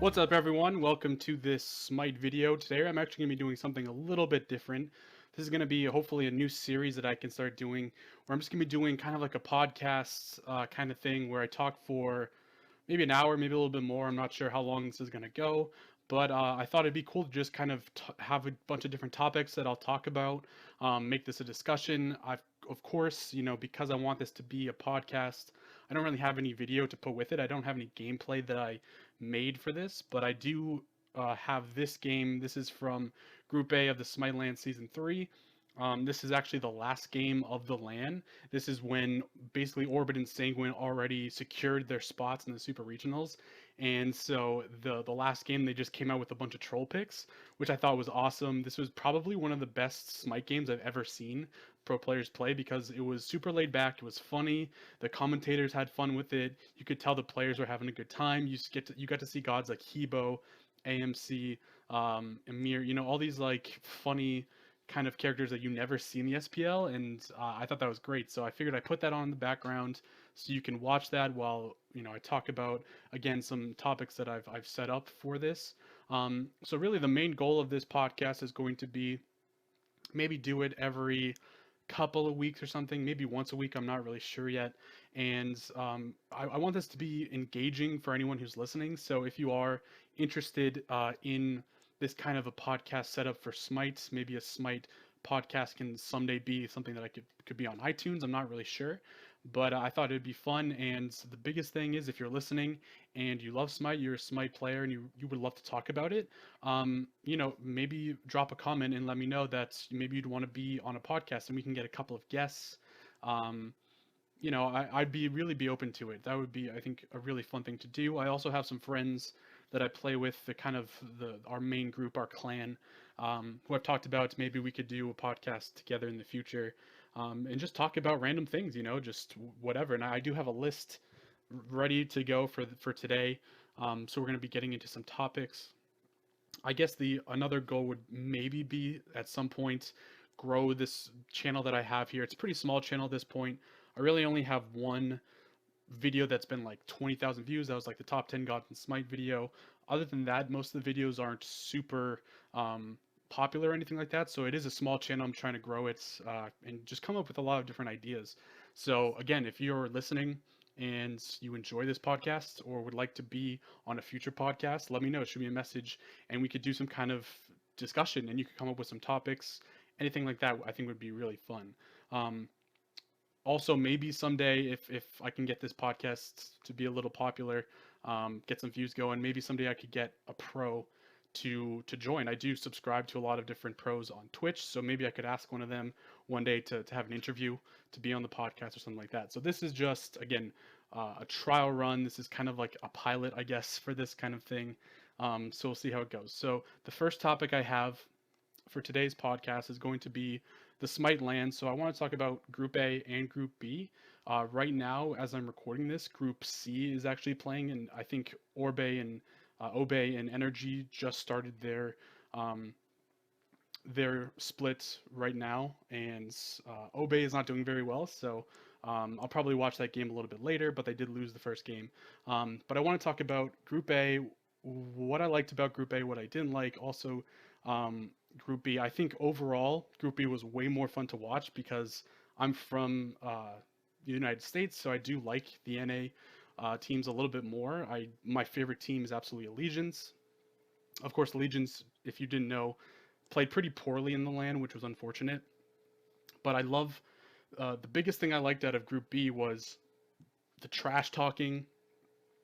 What's up, everyone? Welcome to this Smite video. Today I'm actually going to be doing something a little bit different. This is going to be hopefully a new series that I can start doing, where I'm just going to be doing kind of like a podcast kind of thing where I talk for maybe an hour, maybe a little bit more. I'm not sure how long this is going to go, but I thought it'd be cool to just kind of have a bunch of different topics that I'll talk about, make this a discussion. Of course, because I want this to be a podcast, I don't really have any video to put with it. I don't have any gameplay that I made for this, but I do have this game. This is from Group A of the Smite LANS Season 3. This is actually the last game of the LAN. This is when basically Orbit and Sanguine already secured their spots in the Super Regionals. And so the last game, they just came out with a bunch of troll picks, which I thought was awesome. This was probably one of the best Smite games I've ever seen pro players play because it was super laid back. It was funny. The commentators had fun with it. You could tell the players were having a good time. You got to see gods like Hebo, AMC, Emir, all these like funny kind of characters that you never see in the SPL, and I thought that was great. So I figured I'd put that on in the background so you can watch that while I talk about again some topics that I've set up for this. So really, the main goal of this podcast is going to be maybe do it every couple of weeks or something, maybe once a week. I'm not really sure yet. And I want this to be engaging for anyone who's listening. So if you are interested in this kind of a podcast setup for Smite, maybe a Smite podcast can someday be something that I could be on iTunes. I'm not really sure, but I thought it'd be fun. And the biggest thing is, if you're listening and you love Smite, you're a Smite player, and you would love to talk about it, maybe drop a comment and let me know that maybe you'd want to be on a podcast, and we can get a couple of guests. I'd be open to it. That would be, I think, a really fun thing to do. I also have some friends that I play with, our main group, our clan, who I've talked about. Maybe we could do a podcast together in the future, and just talk about random things, just whatever. And I do have a list ready to go for today. So we're going to be getting into some topics. I guess another goal would maybe be at some point grow this channel that I have here. It's a pretty small channel at this point. I really only have one video that's been like 20,000 views. That was like the top 10 gods in Smite video. Other than that, most of the videos aren't super popular or anything like that. So it is a small channel. I'm trying to grow it and just come up with a lot of different ideas. So again, if you're listening and you enjoy this podcast or would like to be on a future podcast, let me know. Shoot me a message and we could do some kind of discussion, and you could come up with some topics. Anything like that I think would be really fun. Also, maybe someday, if I can get this podcast to be a little popular, get some views going, maybe someday I could get a pro to join. I do subscribe to a lot of different pros on Twitch, so maybe I could ask one of them one day to have an interview, to be on the podcast or something like that. So this is just, again, a trial run. This is kind of like a pilot, I guess, for this kind of thing. So we'll see how it goes. So the first topic I have for today's podcast is going to be the Smite LANs. So I want to talk about Group A and Group B. Right now, as I'm recording this, Group C is actually playing, and I think Orbe and Energy just started their split right now, and Obe is not doing very well, so I'll probably watch that game a little bit later, but they did lose the first game. But I want to talk about Group A, what I liked about Group A, what I didn't like. Also, Group B, I think overall Group B was way more fun to watch because I'm from the United States, so I do like the NA teams a little bit more. My favorite team is absolutely Allegiance. Of course, Allegiance, if you didn't know, played pretty poorly in the LAN, which was unfortunate. But I love the biggest thing I liked out of Group B was the trash talking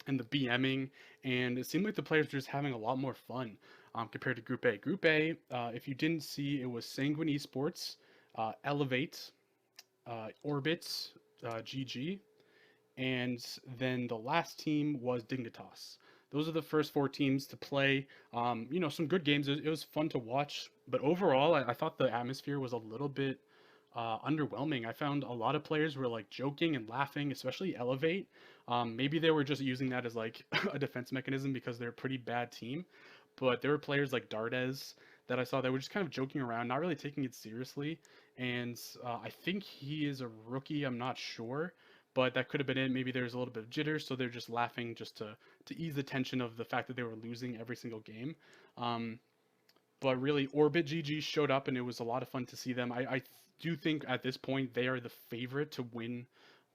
and the BMing, and it seemed like the players were just having a lot more fun compared to Group A. Group A, if you didn't see, it was Sanguine Esports, Elevate, Orbit, GG, and then the last team was Dignitas. Those are the first four teams to play. Some good games. It was fun to watch, but overall, I thought the atmosphere was a little bit underwhelming. I found a lot of players were like joking and laughing, especially Elevate. Maybe they were just using that as like a defense mechanism because they're a pretty bad team. But there were players like Dardes that I saw that were just kind of joking around, not really taking it seriously. And I think he is a rookie. I'm not sure, but that could have been it. Maybe there's a little bit of jitters, so they're just laughing just to ease the tension of the fact that they were losing every single game. Um, but really, Orbit GG showed up, and it was a lot of fun to see them. I do think at this point they are the favorite to win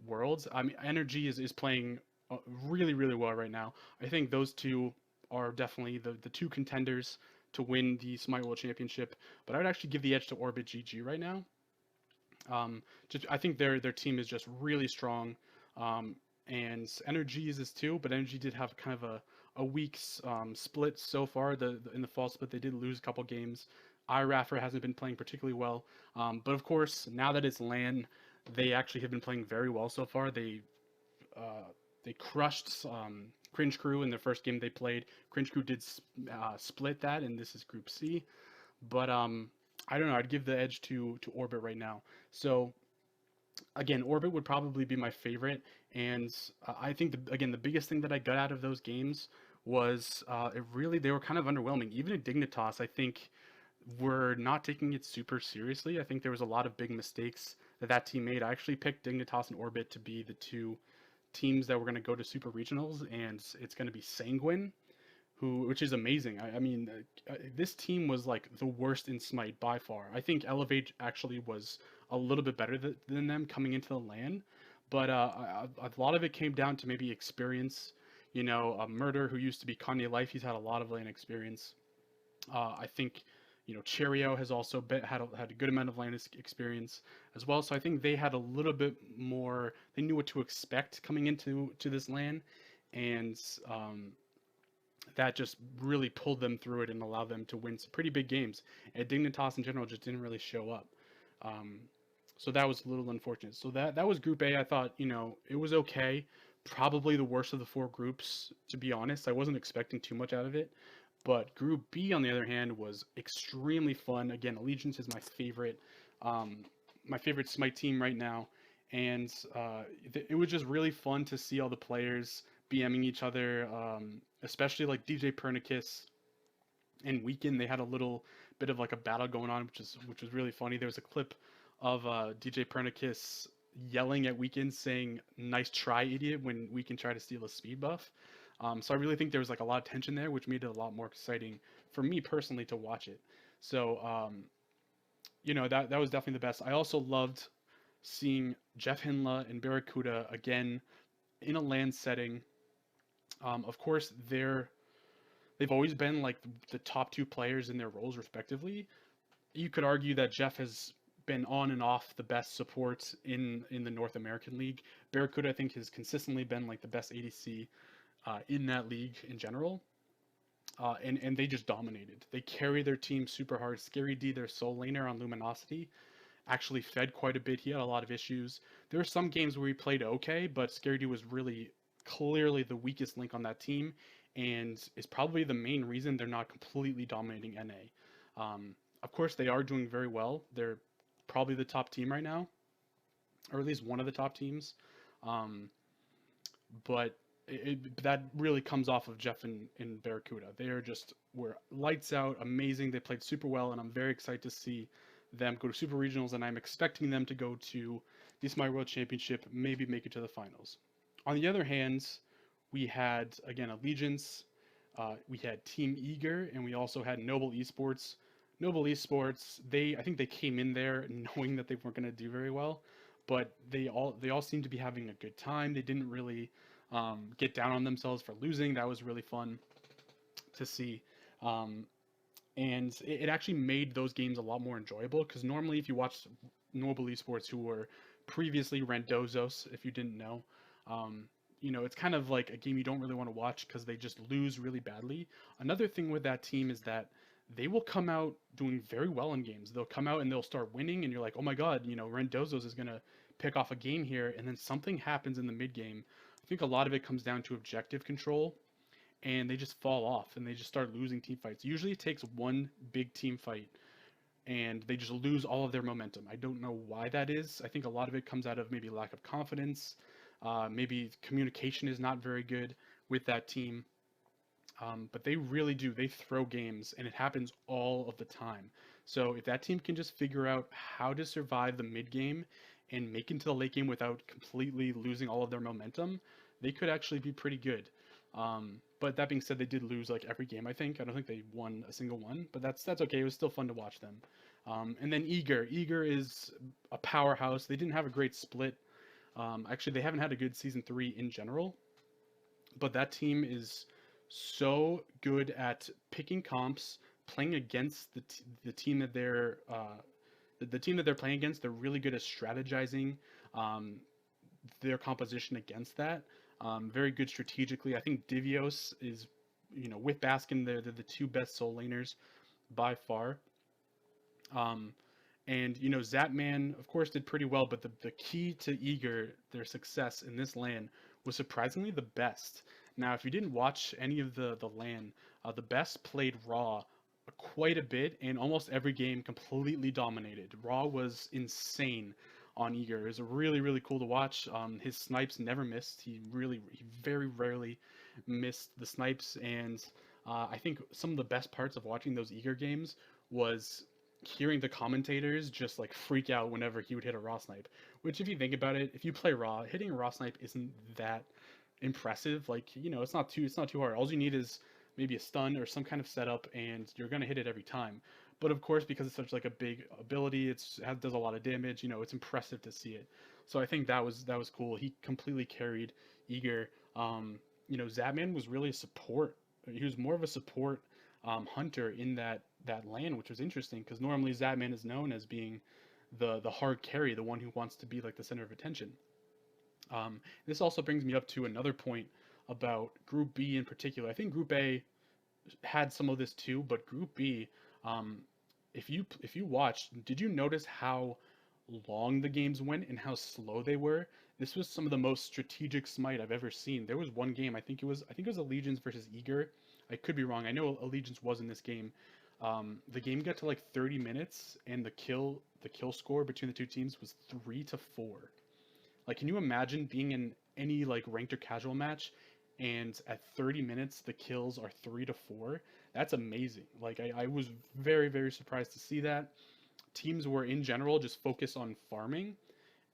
Worlds. I mean, Energy is playing really, really well right now. I think those two are definitely the two contenders to win the Smite World Championship, but I would actually give the edge to Orbit GG right now. Just I think their team is just really strong, um, and Energy is too. But Energy did have kind of a weak split so far. In the fall split, they did lose a couple games. iRaffer hasn't been playing particularly well, but of course now that it's LAN, they actually have been playing very well so far. They crushed Cringe Crew in their first game they played. Cringe Crew did split that, and this is Group C. But I don't know. I'd give the edge to Orbit right now. So again, Orbit would probably be my favorite, and I think again the biggest thing that I got out of those games was it really they were kind of underwhelming. Even at Dignitas, I think were not taking it super seriously. I think there was a lot of big mistakes that team made. I actually picked Dignitas and Orbit to be the two teams that were going to go to super regionals, and it's going to be Sanguine, which is amazing. I mean, this team was like the worst in Smite by far. I think Elevate actually was a little bit better than them coming into the LAN, but a lot of it came down to maybe experience. You know, Murder, who used to be Kanye Life, he's had a lot of LAN experience. I think, Cheerio has also had a good amount of LAN experience as well. So I think they had a little bit more. They knew what to expect coming into this LAN, and that just really pulled them through it and allowed them to win some pretty big games. And Dignitas in general just didn't really show up. Um, so that was a little unfortunate. So that was Group A. I thought, it was okay. Probably the worst of the four groups, to be honest. I wasn't expecting too much out of it. But Group B, on the other hand, was extremely fun. Again, Allegiance is my favorite Smite team right now, and it was just really fun to see all the players BMing each other, especially like DJ Pernicus and Weekend. They had a little bit of like a battle going on, which was really funny. There was a clip of DJ Pernicus yelling at Weekend saying "Nice try, idiot" when Weekend tried to steal a speed buff. So I really think there was like a lot of tension there, which made it a lot more exciting for me personally to watch it. So that was definitely the best. I also loved seeing Jeff Hinla and Barracuda again in a LAN setting. Of course, they've always been like the top two players in their roles respectively. You could argue that Jeff has been on and off the best support in the North American League. Barracuda, I think, has consistently been like the best ADC in that league in general. And they just dominated. They carry their team super hard. Scary D, their soul laner on Luminosity, actually fed quite a bit. He had a lot of issues. There were some games where he played okay, but Scary D was really clearly the weakest link on that team, and is probably the main reason they're not completely dominating NA. Of course, they are doing very well. They're probably the top team right now, or at least one of the top teams. But that really comes off of Jeff and Barracuda. They were lights out, amazing. They played super well, and I'm very excited to see them go to Super Regionals, and I'm expecting them to go to the Smite World Championship, maybe make it to the finals. On the other hand, we had, again, Allegiance, we had Team Eager, and we also had Noble Esports. Noble Esports, I think they came in there knowing that they weren't going to do very well, but they all seemed to be having a good time. They didn't really get down on themselves for losing. That was really fun to see. And it actually made those games a lot more enjoyable, because normally if you watch Noble Esports, who were previously Rendozos, if you didn't know, it's kind of like a game you don't really want to watch because they just lose really badly. Another thing with that team is that they will come out doing very well in games. They'll come out and they'll start winning, and you're like, oh my god, Rendozos is going to pick off a game here, and then something happens in the mid game. I think a lot of it comes down to objective control, and they just fall off and they just start losing team fights. Usually it takes one big team fight and they just lose all of their momentum. I don't know why that is. I think a lot of it comes out of maybe lack of confidence. Maybe communication is not very good with that team. But they really do. They throw games, and it happens all of the time. So if that team can just figure out how to survive the mid game and make it to the late game without completely losing all of their momentum, they could actually be pretty good. But that being said, they did lose like every game. I think. I don't think they won a single one, but that's okay. It was still fun to watch them. And then Eager is a powerhouse. They didn't have a great split. Actually, they haven't had a good season 3 in general, but that team is so good at picking comps, playing against the team that the team that they're playing against. They're really good at strategizing um, their composition against that. Very good strategically. I think Divios is, with Baskin, they're the two best soul laners by far. Um, and Zapman, of course, did pretty well, but the key to Eager, their success in this LAN, was surprisingly the best. Now, if you didn't watch any of the LAN, the best played Raw quite a bit, and almost every game completely dominated. Raw was insane on Eager. It was really, really cool to watch. His snipes never missed. He very rarely missed the snipes, and I think some of the best parts of watching those Eager games was hearing the commentators just like freak out whenever he would hit a raw snipe. Which, if you think about it, if you play raw, hitting a raw snipe isn't that impressive. Like, it's not too hard. All you need is maybe a stun or some kind of setup, and you're gonna hit it every time. But of course, because it's such like a big ability, does a lot of damage. It's impressive to see it. So I think that was cool. He completely carried Eager. Zapman was really a support. He was more of a support hunter in that lane, which was interesting because normally Zapman is known as being the hard carry, the one who wants to be like the center of attention. This also brings me up to another point about Group B in particular. I think Group A had some of this too, but Group B, um, if you watched, did you notice how long the games went and how slow they were? This was some of the most strategic Smite I've ever seen. There was one game, I think it was Allegiance versus Eager. I could be wrong. I know Allegiance was in this game. The game got to like 30 minutes, and the kill score between the two teams was 3-4. Like, can you imagine being in any like ranked or casual match, and at 30 minutes the kills are 3-4? That's amazing. Like, I was very, very surprised to see that. Teams were in general just focused on farming,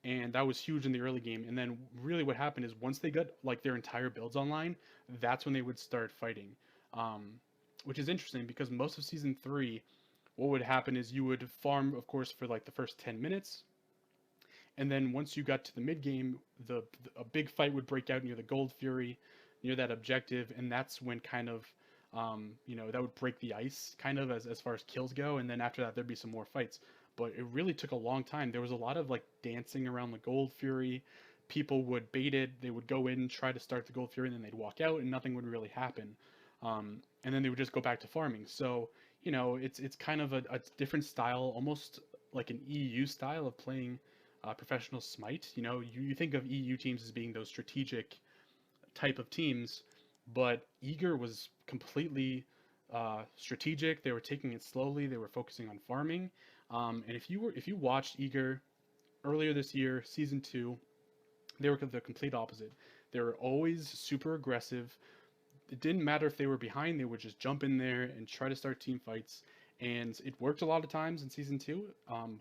and that was huge in the early game. And then really what happened is once they got like their entire builds online, that's when they would start fighting. Um, which is interesting because most of season 3, what would happen is you would farm, of course, for like the first 10 minutes, and then once you got to the mid game, a big fight would break out near the Gold Fury, near that objective, and that's when kind of that would break the ice kind of as far as kills go, and then after that there'd be some more fights. But it really took a long time. There was a lot of like dancing around the Gold Fury. People would bait it. They would go in, try to start the Gold Fury, and then they'd walk out, and nothing would really happen. And then they would just go back to farming. So it's kind of a different style, almost like an EU style of playing professional Smite. You think of EU teams as being those strategic type of teams, but Eager was completely strategic. They were taking it slowly. They were focusing on farming. And if you watched Eager earlier this year, season 2, they were the complete opposite. They were always super aggressive. It didn't matter if they were behind; they would just jump in there and try to start team fights. And it worked a lot of times in season 2,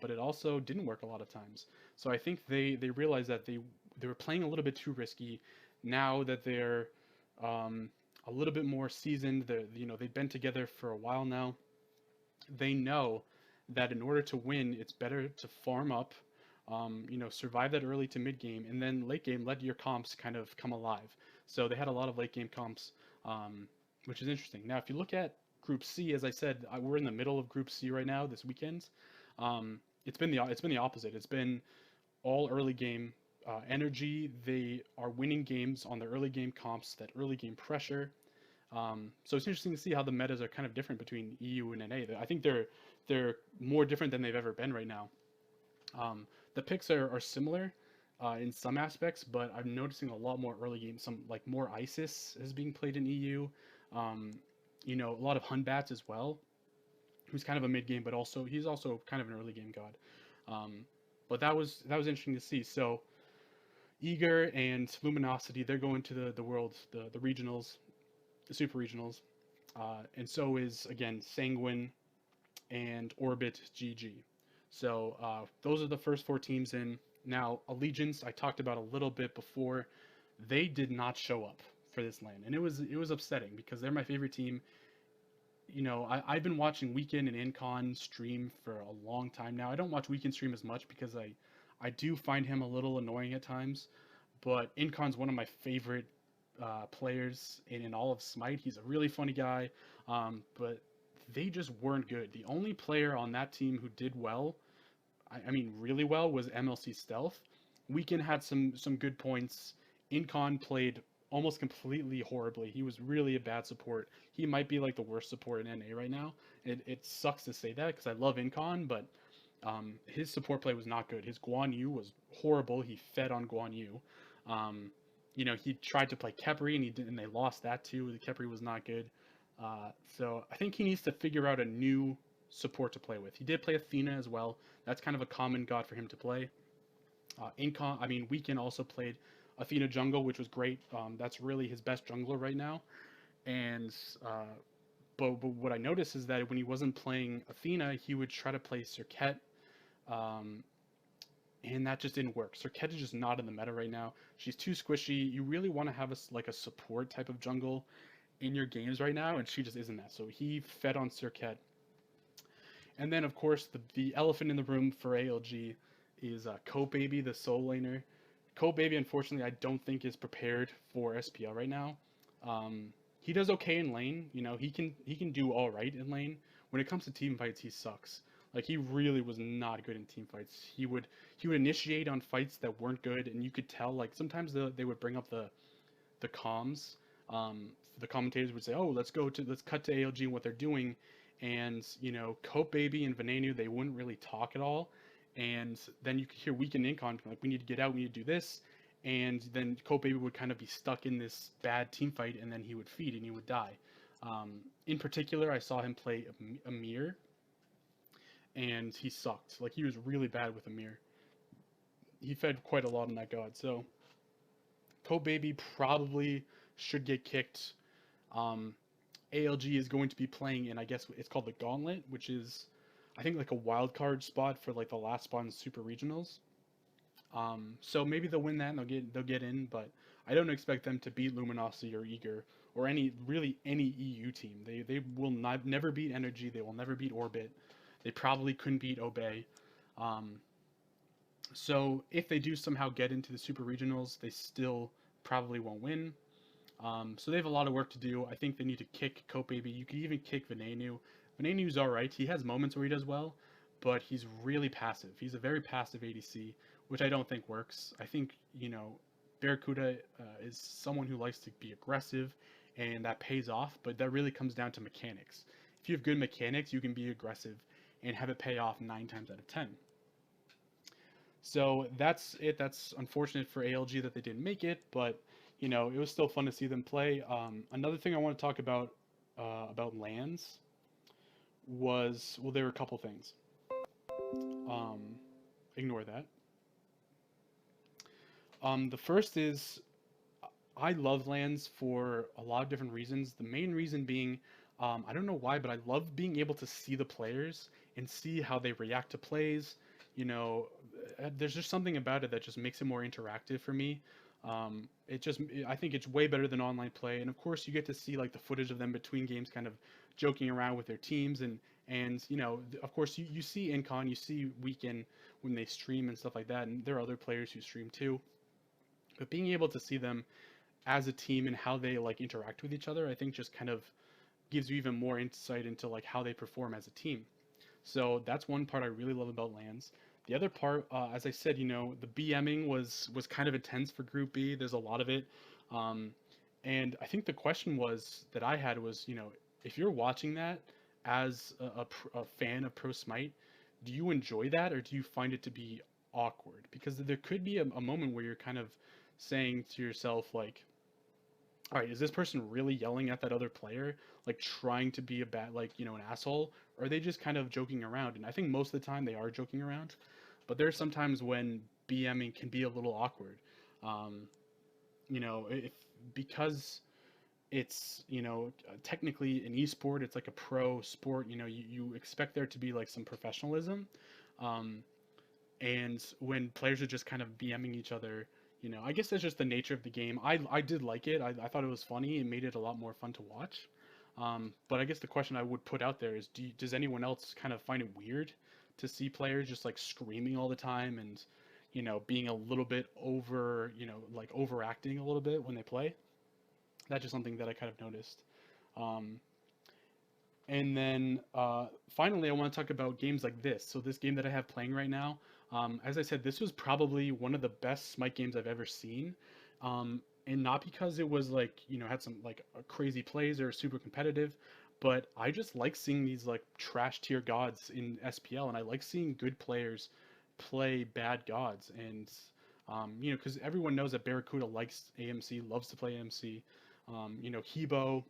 but it also didn't work a lot of times. So I think they realized that they were playing a little bit too risky. Now that they're a little bit more seasoned, they've been together for a while now. They know that in order to win, it's better to farm up, survive that early to mid game, and then late game let your comps kind of come alive. So they had a lot of late game comps, which is interesting. Now, if you look at Group C, as I said, we're in the middle of Group C right now this weekend. It's been the opposite. It's been all early game energy. They are winning games on the early game comps, that early game pressure. So it's interesting to see how the metas are kind of different between EU and NA. I think they're more different than they've ever been right now. The picks are similar in some aspects, but I'm noticing a lot more early games. Some like more ISIS is being played in EU. A lot of Hunbats as well, who's kind of a mid game, but he's also kind of an early game god. But that was interesting to see. So Eager and Luminosity, they're going to the world, the regionals, the super regionals, and so is again Sanguine and Orbit GG. So those are the first 4 teams in. Now, Allegiance, I talked about a little bit before. They did not show up for this LAN, and it was upsetting because they're my favorite team. I've been watching Weekend and Incon stream for a long time now. I don't watch Weekend stream as much because I do find him a little annoying at times, but Incon's one of my favorite players in all of Smite. He's a really funny guy, but they just weren't good. The only player on that team who did well, I mean really well, was MLC Stealth. Weekend had some good points. Incon played almost completely horribly. He was really a bad support. He might be like the worst support in NA right now. It sucks to say that because I love Incon, but his support play was not good. His Guan Yu was horrible. He fed on Guan Yu. Um, he tried to play Khepri and and they lost that too. The Khepri was not good. So I think he needs to figure out a new support to play with. He did play Athena as well. That's kind of a common god for him to play. Weekend also played Athena jungle, which was great. That's really his best jungler right now. And but what I noticed is that when he wasn't playing Athena, he would try to play Serket, um, and that just didn't work. Serket is just not in the meta right now. She's too squishy. You really want to have a support type of jungle in your games right now, and she just isn't that. So he fed on Serket. And then, of course, the elephant in the room for ALG is Baby, the soul laner. Baby, unfortunately, I don't think is prepared for SPL right now. He does okay in lane. He can do all right in lane. When it comes to team fights, he sucks. Like he really was not good in team fights. He would initiate on fights that weren't good, and you could tell. Like sometimes they would bring up the comms. The commentators would say, "Oh, let's cut to ALG and what they're doing," and Baby and Venenu, they wouldn't really talk at all, and then you could hear Weekend Incon like, "We need to get out, we need to do this," and then Baby would kind of be stuck in this bad team fight, and then he would feed and he would die. In particular, I saw him play Amir, and he sucked. Like he was really bad with Amir. He fed quite a lot on that god, so Baby probably should get kicked. Um, ALG is going to be playing in, I guess it's called the Gauntlet, which is, I think, like a wild card spot for like the last spot in Super Regionals. So maybe they'll win that and they'll get in, but I don't expect them to beat Luminosity or Eager or any EU team. They will never beat Energy. They will never beat Orbit. They probably couldn't beat Obey. Um, so if they do somehow get into the Super Regionals, they still probably won't win. So they have a lot of work to do. I think they need to kick Baby. You could even kick Venenu. Venenu's alright. He has moments where he does well, but he's really passive. He's a very passive ADC, which I don't think works. I think, Barracuda is someone who likes to be aggressive, and that pays off, but that really comes down to mechanics. If you have good mechanics, you can be aggressive and have it pay off 9 times out of 10. So that's it. That's unfortunate for ALG that they didn't make it, but it was still fun to see them play. Another thing I want to talk about LANs was, well, there were a couple things. Ignore that. The first is I love LANs for a lot of different reasons. The main reason being, I don't know why, but I love being able to see the players and see how they react to plays. There's just something about it that just makes it more interactive for me. I think it's way better than online play, and of course you get to see like the footage of them between games, kind of joking around with their teams, and of course you see Incon, you see Weekend when they stream and stuff like that, and there are other players who stream too. But being able to see them as a team and how they like interact with each other, I think just kind of gives you even more insight into like how they perform as a team. So that's one part I really love about LANs. The other part, as I said, the BMing was kind of intense for Group B. There's a lot of it, and I think the question that I had was, if you're watching that as a fan of Pro Smite, do you enjoy that or do you find it to be awkward? Because there could be a moment where you're kind of saying to yourself like, all right, is this person really yelling at that other player, like trying to be a bad, like, an asshole? Or are they just kind of joking around? And I think most of the time they are joking around, but there's sometimes when BMing can be a little awkward. If because it's, technically an esport, it's like a pro sport, you expect there to be like some professionalism. Um, and when players are just kind of BMing each other, I guess that's just the nature of the game. I did like it. I thought it was funny. It made it a lot more fun to watch. But I guess the question I would put out there is, does anyone else kind of find it weird to see players just like screaming all the time and, being a little bit over, like overacting a little bit when they play? That's just something that I kind of noticed. Um, and then finally, I want to talk about games like this. So this game that I have playing right now, as I said, this was probably one of the best Smite games I've ever seen. And not because it was like, had some like crazy plays or super competitive, but I just like seeing these like trash tier gods in SPL, and I like seeing good players play bad gods. And, because everyone knows that Barracuda likes AMC, loves to play AMC. Hebo,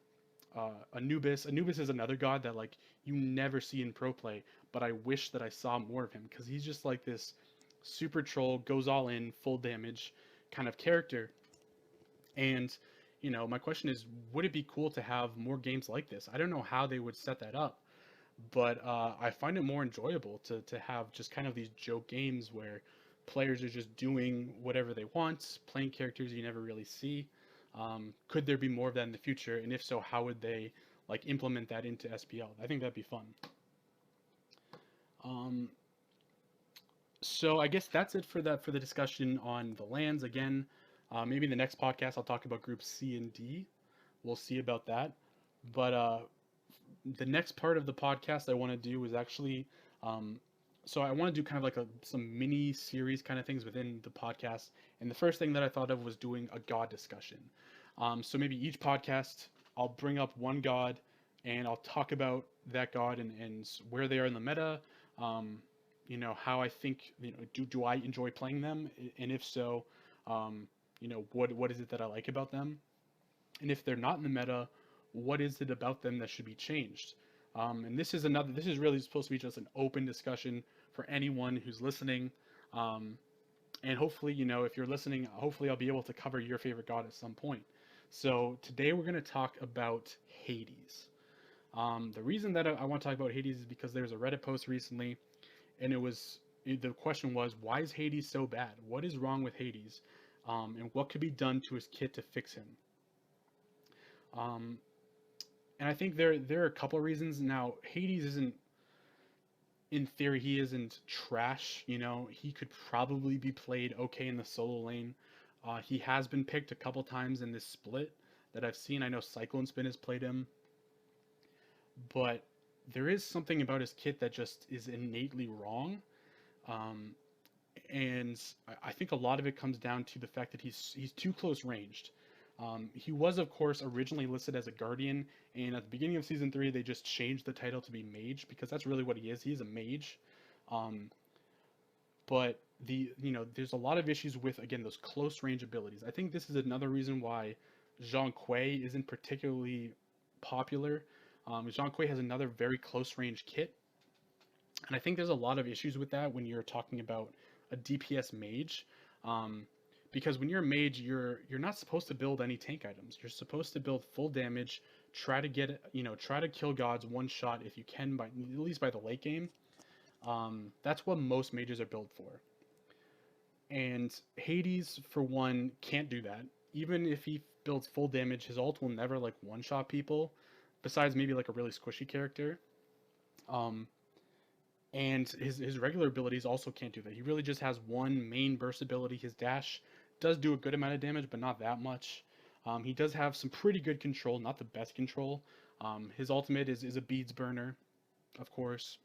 Anubis. Anubis is another god that like you never see in pro play, but I wish that I saw more of him because he's just like this super troll, goes all in, full damage kind of character. And my question is, would it be cool to have more games like this? I don't know how they would set that up, but I find it more enjoyable to have just kind of these joke games where players are just doing whatever they want, playing characters you never really see. Could there be more of that in the future? And if so, how would they like implement that into SPL? I think that'd be fun. Um, so I guess that's it for the discussion on the LANs. Again, maybe in the next podcast I'll talk about groups C and D. We'll see about that. But the next part of the podcast I want to do is actually, so I want to do kind of like some mini series kind of things within the podcast. And the first thing that I thought of was doing a god discussion. So maybe each podcast I'll bring up one god and I'll talk about that god and where they are in the meta. How I think, do I enjoy playing them? And if so, what is it that I like about them? And if they're not in the meta, what is it about them that should be changed? And this is really supposed to be just an open discussion for anyone who's listening. And hopefully, if you're listening, hopefully I'll be able to cover your favorite god at some point. So today we're going to talk about Hades. The reason that I want to talk about Hades is because there was a Reddit post recently, and the question was, why is Hades so bad? What is wrong with Hades? And what could be done to his kit to fix him? And I think there are a couple of reasons. Now, Hades isn't, in theory, he isn't trash. He could probably be played okay in the solo lane. He has been picked a couple times in this split that I've seen. I know Cyclone Spin has played him, but there is something about his kit that just is innately wrong. And I think a lot of it comes down to the fact that he's too close ranged. He was, of course, originally listed as a Guardian, and at the beginning of Season 3, they just changed the title to be Mage, because that's really what he is. He's a Mage. But there's a lot of issues with, again, those close range abilities. I think this is another reason why Zhang Kui isn't particularly popular. Zhang Kui has another very close range kit, and I think there's a lot of issues with that when you're talking about a DPS Mage. Because when you're a mage, you're not supposed to build any tank items. You're supposed to build full damage, try to kill gods one shot if you can, at least by the late game. That's what most mages are built for. And Hades, for one, can't do that. Even if he builds full damage, his ult will never like one shot people, besides maybe like a really squishy character. And his regular abilities also can't do that. He really just has one main burst ability. His dash does do a good amount of damage, but not that much. He does have some pretty good control, not the best control. His ultimate is a beads burner, of course.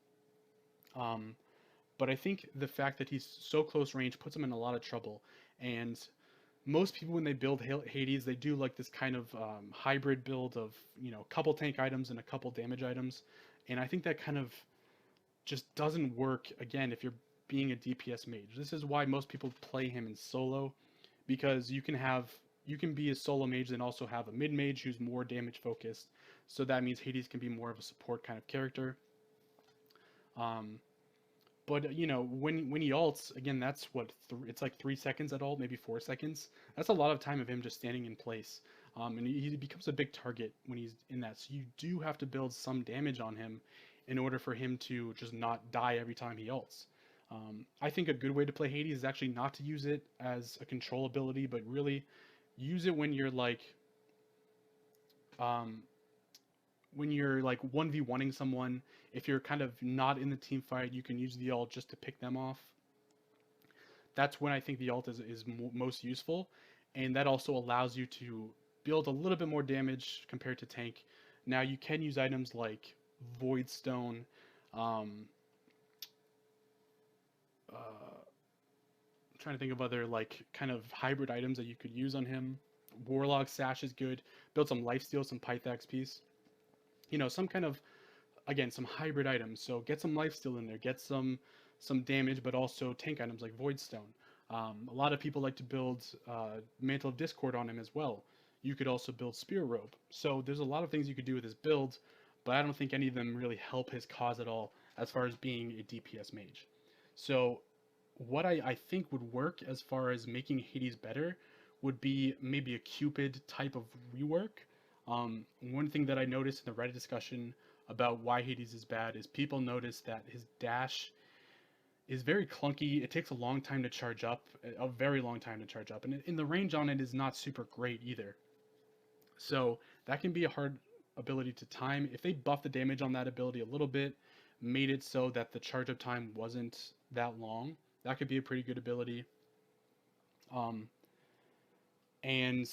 But I think the fact that he's so close range puts him in a lot of trouble. And most people, when they build Hades, they do like this kind of hybrid build of, a couple tank items and a couple damage items. And I think that kind of just doesn't work, again, if you're being a DPS mage. This is why most people play him in solo, because you can be a solo mage and also have a mid mage who's more damage focused. So that means Hades can be more of a support kind of character. But when he ults, again, that's what it's like 3 seconds at ult, maybe 4 seconds. That's a lot of time of him just standing in place. And he becomes a big target when he's in that. So you do have to build some damage on him in order for him to just not die every time he ults. I think a good way to play Hades is actually not to use it as a control ability, but really use it um, when you're like 1v1ing someone. If you're kind of not in the team fight, you can use the ult just to pick them off. That's when I think the ult is most useful, and that also allows you to build a little bit more damage compared to tank. Now you can use items like Void Stone, um, uh, I'm trying to think of other like kind of hybrid items that you could use on him. Warlock Sash is good. Build some lifesteal, some Pythax piece. Some kind of, again, some hybrid items. So get some lifesteal in there. Get some damage, but also tank items like Void Stone. A lot of people like to build Mantle of Discord on him as well. You could also build Spear Robe. So there's a lot of things you could do with his build, but I don't think any of them really help his cause at all as far as being a DPS mage. So what I think would work as far as making Hades better would be maybe a Cupid type of rework. One thing that I noticed in the Reddit discussion about why Hades is bad is people notice that his dash is very clunky. It takes a long time to charge up, a very long time to charge up, and in the range on it is not super great either. So that can be a hard ability to time. If they buff the damage on that ability a little bit, made it so that the charge up time wasn't that long, that could be a pretty good ability. Um, and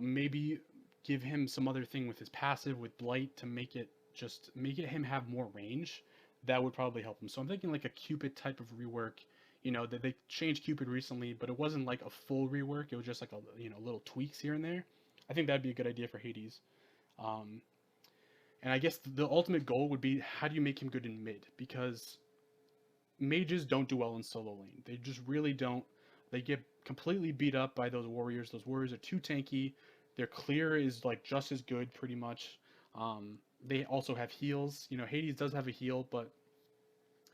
maybe give him some other thing with his passive with blight to make it him have more range. That would probably help him. So I'm thinking like a Cupid type of rework. That they changed Cupid recently, but it wasn't like a full rework. It was just like a little tweaks here and there. I think that'd be a good idea for Hades. um, and I guess the ultimate goal would be, how do you make him good in mid? Because mages don't do well in solo lane. They just really don't. They get completely beat up by those warriors. Those warriors are too tanky. Their clear is like just as good, pretty much. They also have heals. Hades does have a heal, but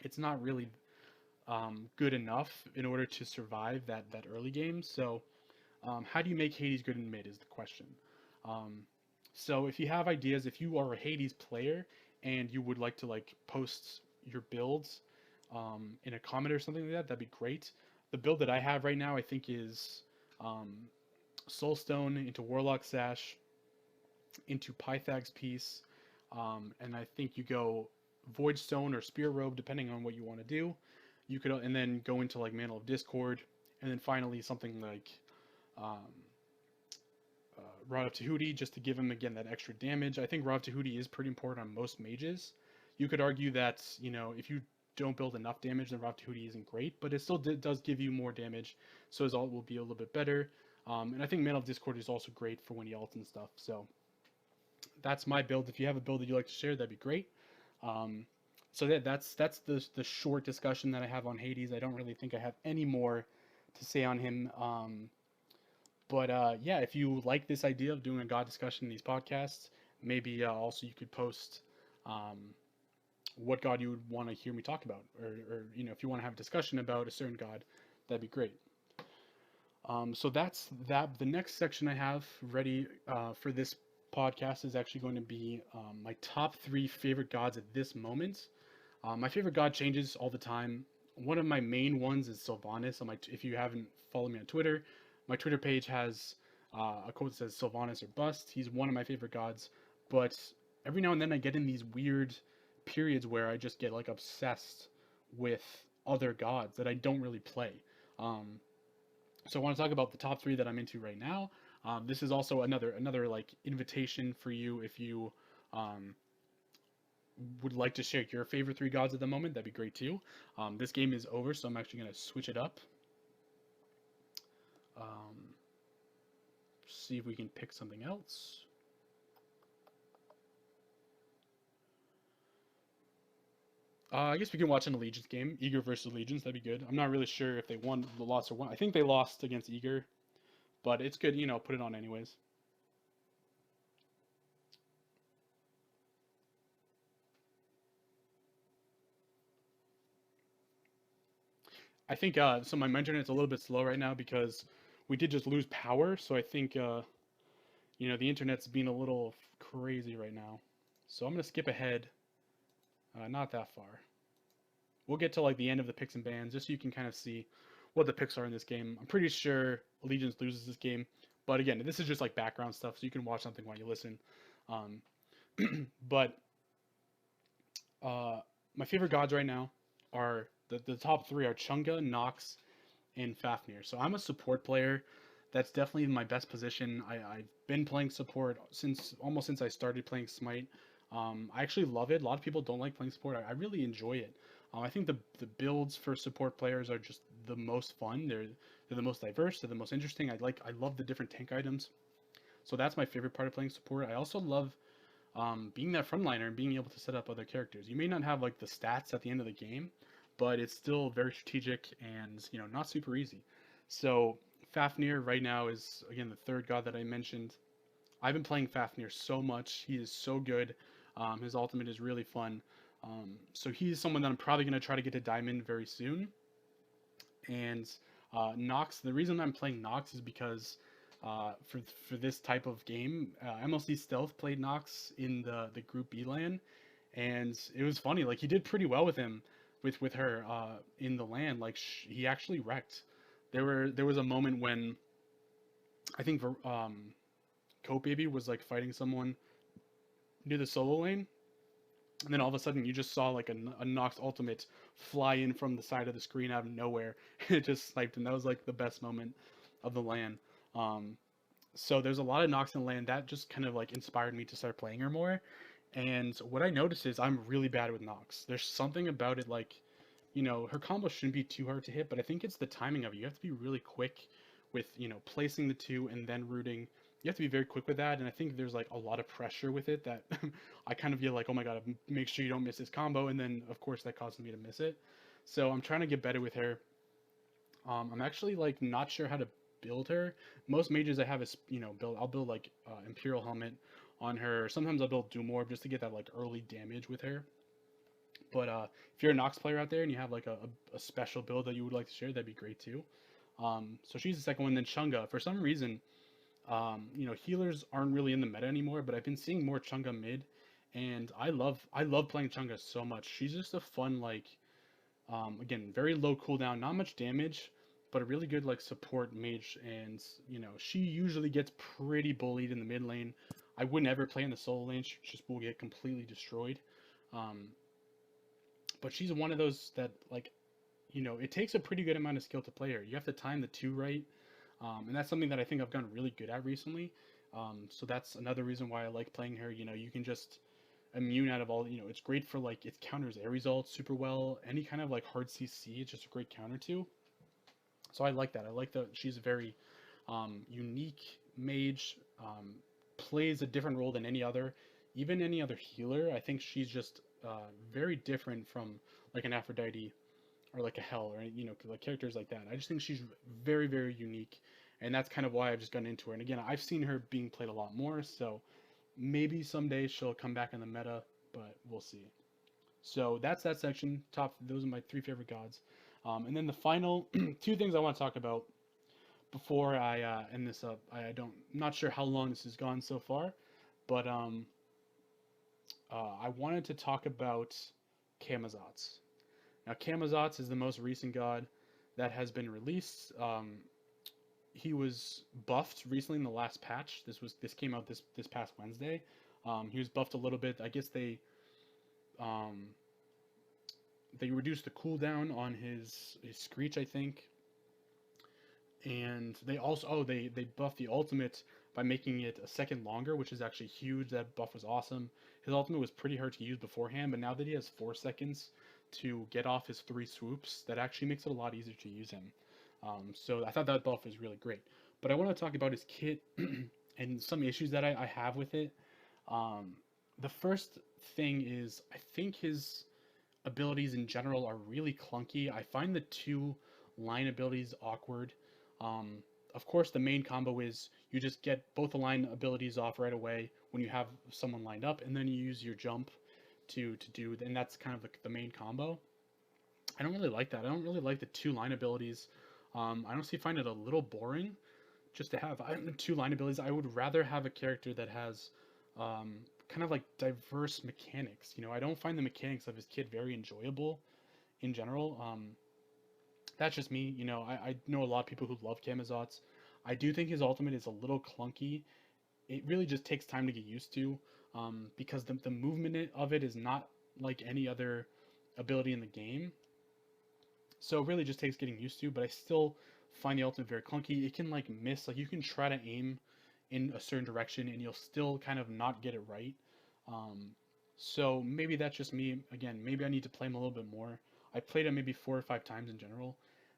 it's not really good enough in order to survive that early game. So, how do you make Hades good in mid is the question. Um, so if you have ideas, if you are a Hades player and you would like to like post your builds in a comment or something like that, that'd be great. The build that I have right now, I think, is um, Soulstone into Warlock Sash into Pythax Piece, and I think you go Void Stone or Spear Robe depending on what you want to do. You could, and then go into like Mantle of Discord, and then finally something like um, Rod of Tahuti, just to give him again that extra damage. I think Rod of Tahuti is pretty important on most mages. You could argue that if you don't build enough damage, then Rod of Tahuti isn't great, but it still does give you more damage, so his ult will be a little bit better. And I think Mantle of Discord is also great for when he ults and stuff. So that's my build. If you have a build that you'd like to share, that'd be great. Um, so that's the short discussion that I have on Hades. I don't really think I have any more to say on him. But yeah, if you like this idea of doing a God discussion in these podcasts, maybe also you could post what God you would want to hear me talk about, or if you want to have a discussion about a certain God, that'd be great. So that's that. The next section I have ready for this podcast is actually going to be my top 3 favorite gods at this moment. My favorite god changes all the time. One of my main ones is Sylvanas. If you haven't followed me on Twitter, my Twitter page has a quote that says Sylvanas or bust. He's one of my favorite gods, but every now and then I get in these weird periods where I just get like obsessed with other gods that I don't really play. So I want to talk about the top 3 that I'm into right now. This is also another like invitation for you if you would like to share your favorite 3 gods at the moment. That'd be great too. This game is over, so I'm actually going to switch it up. See if we can pick something else. I guess we can watch an Allegiance game. Eager versus Allegiance, that'd be good. I'm not really sure if they won, lost, or won. I think they lost against Eager, but it's good, put it on anyways. I think so. My internet's a little bit slow right now because we did just lose power, so I think the internet's being a little crazy right now. So I'm gonna skip ahead, not that far. we'll get to like the end of the picks and bans just so you can kind of see what the picks are in this game. I'm pretty sure Allegiance loses this game, but again, this is just like background stuff, so you can watch something while you listen. Um, but uh, my favorite gods right now are the top three are Chunga, Nox, and Fafnir. So I'm a support player. That's definitely my best position. I've been playing support since almost since I started playing Smite. I actually love it. A lot of people don't like playing support. I really enjoy it. I think the builds for support players are just the most fun. They're the most diverse. They're the most interesting. I love the different tank items. So that's my favorite part of playing support. I also love being that frontliner and being able to set up other characters. You may not have like the stats at the end of the game, but it's still very strategic and not super easy. So Fafnir right now is again the third god that I mentioned. I've been playing Fafnir so much. He is so good. His ultimate is really fun. So he's someone that I'm probably going to try to get to Diamond very soon. And Nox, the reason I'm playing Nox is because for this type of game, MLC Stealth played Nox in the Group B LAN, and it was funny. Like he did pretty well with him, with her in the LAN. Like he actually wrecked. There was a moment when I think Cope Baby was like fighting someone near the solo lane, and then all of a sudden you just saw like a Nox ultimate fly in from the side of the screen out of nowhere. It just sniped him. That was like the best moment of the LAN. Um, so there's a lot of Nox in the LAN that just kind of like inspired me to start playing her more. And what I noticed is I'm really bad with Nox. There's something about it like, her combo shouldn't be too hard to hit, but I think it's the timing of it. You have to be really quick with, placing the two and then rooting. You have to be very quick with that, and I think there's like a lot of pressure with it that I kind of feel like, oh my god, make sure you don't miss this combo, and then of course that causes me to miss it. So I'm trying to get better with her. I'm actually like not sure how to build her. Most mages I have is I'll build like Imperial Helmet on her. Sometimes I'll build Doom Orb just to get that like early damage with her. But if you're a Nox player out there and you have like a special build that you would like to share, that'd be great too. So she's the second one. Then Chunga. For some reason, healers aren't really in the meta anymore, but I've been seeing more Chunga mid, and I love playing Chunga so much. She's just a fun like, again, very low cooldown, not much damage, but a really good like support mage, and she usually gets pretty bullied in the mid lane. I would never play in the solo lane; she just will get completely destroyed. Um, but she's one of those that like, it takes a pretty good amount of skill to play her. You have to time the two right, and that's something that I think I've gotten really good at recently. So that's another reason why I like playing her. You can just immune out of all. It's great for like it counters air results super well. Any kind of like hard CC, it's just a great counter to. So I like that. I like that she's a very unique mage. Plays a different role than any other, even any other healer. I think she's just very different from like an Aphrodite or like a Hell or like characters like that. I just think she's very very unique, and that's kind of why I've just gotten into her. And again, I've seen her being played a lot more, so maybe someday she'll come back in the meta, but we'll see. So that's that section. Those are my three favorite gods. And then the final two things I want to talk about before I end this up. I'm not sure how long this has gone so far, but I wanted to talk about Camazotz. Now, Camazotz is the most recent god that has been released. He was buffed recently in the last patch. This came out this past Wednesday. He was buffed a little bit. I guess um, they reduced the cooldown on his Screech, I think, and they also they buffed the ultimate by making it a second longer, which is actually huge. That buff was awesome. His ultimate was pretty hard to use beforehand, but now that he has 4 seconds to get off his 3 swoops, that actually makes it a lot easier to use him. So I thought that buff is really great. But I want to talk about his kit and some issues that I have with it. The first thing is I think his abilities in general are really clunky. I find the 2 line abilities awkward. Of course, the main combo is you just get both the line abilities off right away when you have someone lined up, and then you use your jump to do, and that's kind of the main combo. I don't really like that. I don't really like the 2 line abilities. I honestly find it a little boring just to have 2 line abilities. I would rather have a character that has kind of like diverse mechanics. I don't find the mechanics of his kit very enjoyable, in general. That's just me. I know a lot of people who love Camazotz. I do think his ultimate is a little clunky. It really just takes time to get used to, because the movement of it is not like any other ability in the game. So it really just takes getting used to, but I still find the ultimate very clunky. It can like miss, like you can try to aim in a certain direction and you'll still kind of not get it right. Um, so maybe that's just me. Again, maybe I need to play him a little bit more. I played him maybe 4 or 5 times in general.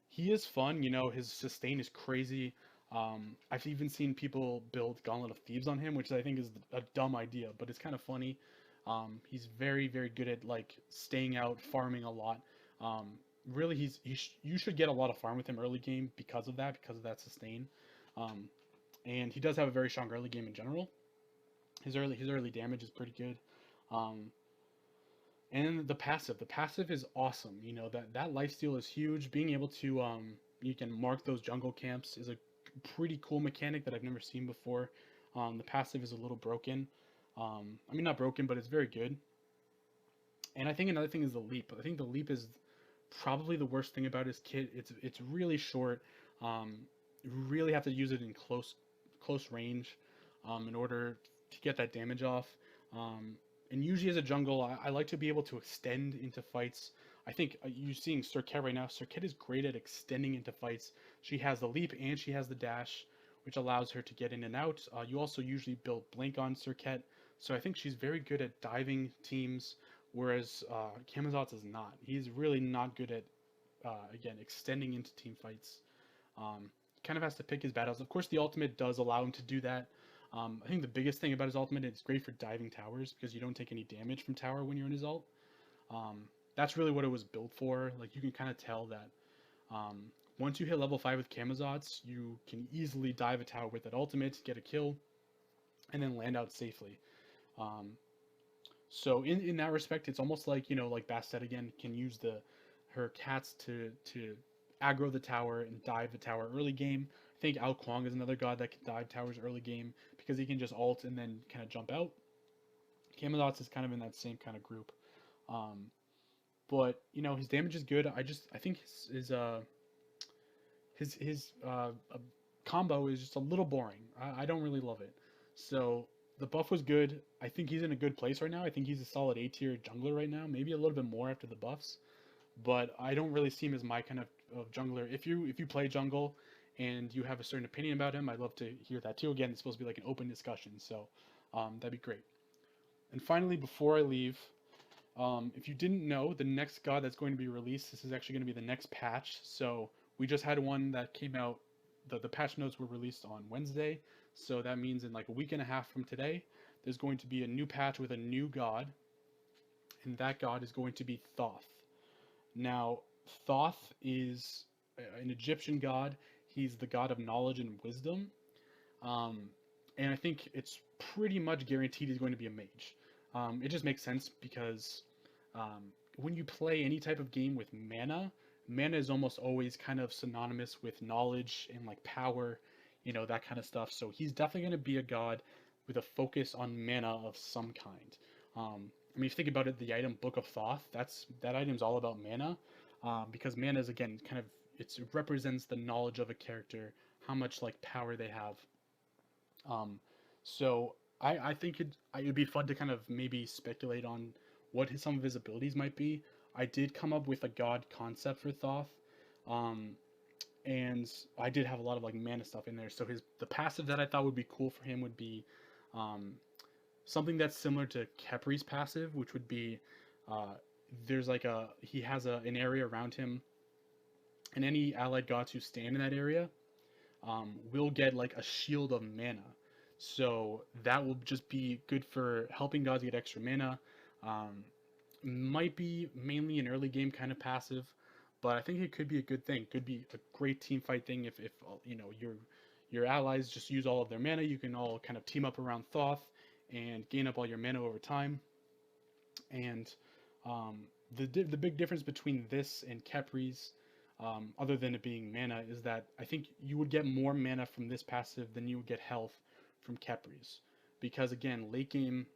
He is fun, his sustain is crazy. I've even seen people build Gauntlet of Thieves on him, which I think is a dumb idea, but it's kind of funny. He's very, very good at like staying out, farming a lot. Um, Really, you should get a lot of farm with him early game because of that sustain. Um, and he does have a very strong early game in general. His early damage is pretty good. Um, and the passive is awesome. That lifesteal is huge. Being able to you can mark those jungle camps is a pretty cool mechanic that I've never seen before. The passive is a little broken. I mean, not broken, but it's very good. And I think another thing is the leap. I think the leap is probably the worst thing about his kit. It's really short. You really have to use it in close range, in order to get that damage off. And usually as a jungle, I like to be able to extend into fights. I think you're seeing Serket right now. Serket is great at extending into fights. She has the leap and she has the dash, which allows her to get in and out. You also usually build Blink on Serket, so I think she's very good at diving teams, whereas Camazotz is not. He's really not good at, again, extending into team fights. Kind of has to pick his battles. Of course, the ultimate does allow him to do that. I think the biggest thing about his ultimate is it's great for diving towers because you don't take any damage from tower when you're in his ult. That's really what it was built for. Like you can kind of tell that once you hit level 5 with Camazotz, you can easily dive a tower with that ultimate, get a kill, and then land out safely. Um, so in that respect, it's almost like like Bastet again can use her cats to aggro the tower and dive the tower early game. I think Ao Kuang is another god that can dive towers early game because he can just ult and then kind of jump out. Camazotz is kind of in that same kind of group. Um, but his damage is good. I think his combo is just a little boring. I don't really love it. So the buff was good. I think he's in a good place right now. I think he's a solid A tier jungler right now. Maybe a little bit more after the buffs, but I don't really see him as my kind of jungler. If you play jungle and you have a certain opinion about him, I'd love to hear that too. Again, it's supposed to be like an open discussion, so that'd be great. And finally, before I leave, if you didn't know, the next god that's going to be released, this is actually going to be the next patch. So we just had one that came out. The patch notes were released on Wednesday, so that means in like a week and a half from today, there's going to be a new patch with a new god, and that god is going to be Thoth. Now, Thoth is an Egyptian god. He's the god of knowledge and wisdom, and I think it's pretty much guaranteed he's going to be a mage. It just makes sense because when you play any type of game with mana, mana is almost always kind of synonymous with knowledge and like power, that kind of stuff. So he's definitely going to be a god with a focus on mana of some kind. I mean, if you think about it, the item Book of Thoth, that item's all about mana, because mana is again kind of it represents the knowledge of a character, how much like power they have. So I think it'd be fun to kind of maybe speculate on what some of his abilities might be. I did come up with a god concept for Thoth, and I did have a lot of like mana stuff in there. So the passive that I thought would be cool for him would be something that's similar to Kepri's passive, which would be there's like he has an area around him, and any allied gods who stand in that area will get like a shield of mana. So that will just be good for helping gods get extra mana. Might be mainly an early game kind of passive, but I think it could be a good thing. Could be a great team fight thing if your allies just use all of their mana. You can all kind of team up around Thoth and gain up all your mana over time. And the big difference between this and Kepri's, other than it being mana, is that I think you would get more mana from this passive than you would get health from Kepri's, because again, late game,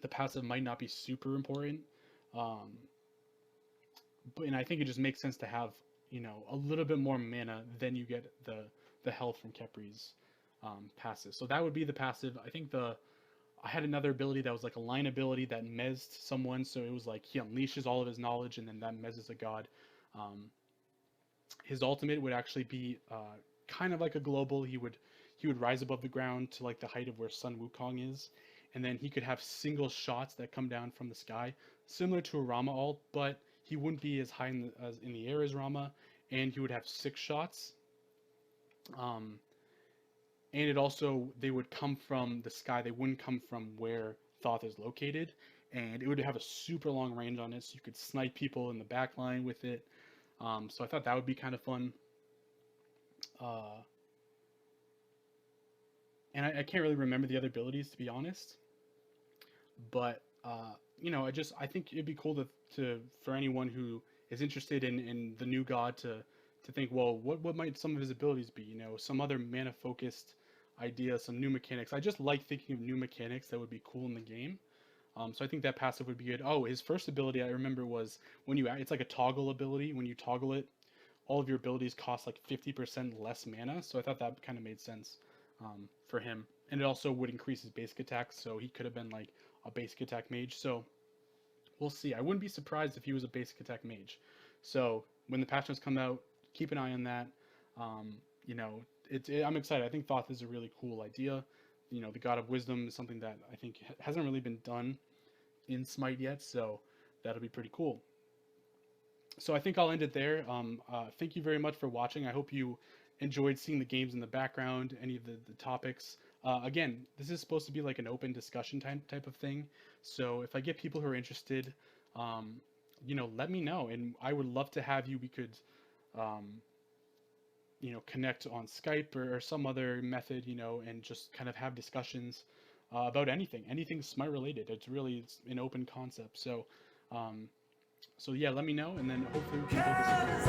the passive might not be super important, and I think it just makes sense to have, you know, a little bit more mana than you get the health from Khepri's passive. So that would be the passive. I think I had another ability that was like a line ability that mezzed someone, so it was like he unleashes all of his knowledge, and then that mezzes a god. His ultimate would actually be kind of like a global. He would rise above the ground to like the height of where Sun Wukong is, and then he could have single shots that come down from the sky, similar to a Rama ult, but he wouldn't be as high as in the air as Rama, and he would have 6 shots. And it also, they would come from the sky. They wouldn't come from where Thoth is located, and it would have a super long range on it, so you could snipe people in the back line with it. So I thought that would be kind of fun. And I can't really remember the other abilities, to be honest. But you know, I think it'd be cool to for anyone who is interested in the new god to think, well, what might some of his abilities be? You know, some other mana focused idea, some new mechanics. I just like thinking of new mechanics that would be cool in the game. So I think that passive would be good. Oh, his first ability I remember was it's like a toggle ability. When you toggle it, all of your abilities cost like 50% less mana. So I thought that kind of made sense for him. And it also would increase his basic attack, so he could have been like a basic attack mage. So we'll see. I wouldn't be surprised if he was a basic attack mage. So when the patch notes come out, keep an eye on that. You know, I'm excited. I think Thoth is a really cool idea. You know, the God of Wisdom is something that I think hasn't really been done in Smite yet, so that'll be pretty cool. So I think I'll end it there. Thank you very much for watching. I hope you enjoyed seeing the games in the background, any of the topics. Again, this is supposed to be like an open discussion type of thing. So if I get people who are interested, you know, let me know, and I would love to have you. We could, you know, connect on Skype or some other method, you know, and just kind of have discussions about anything Smite related. It's an open concept. So, so yeah, let me know, and then hopefully we can build this.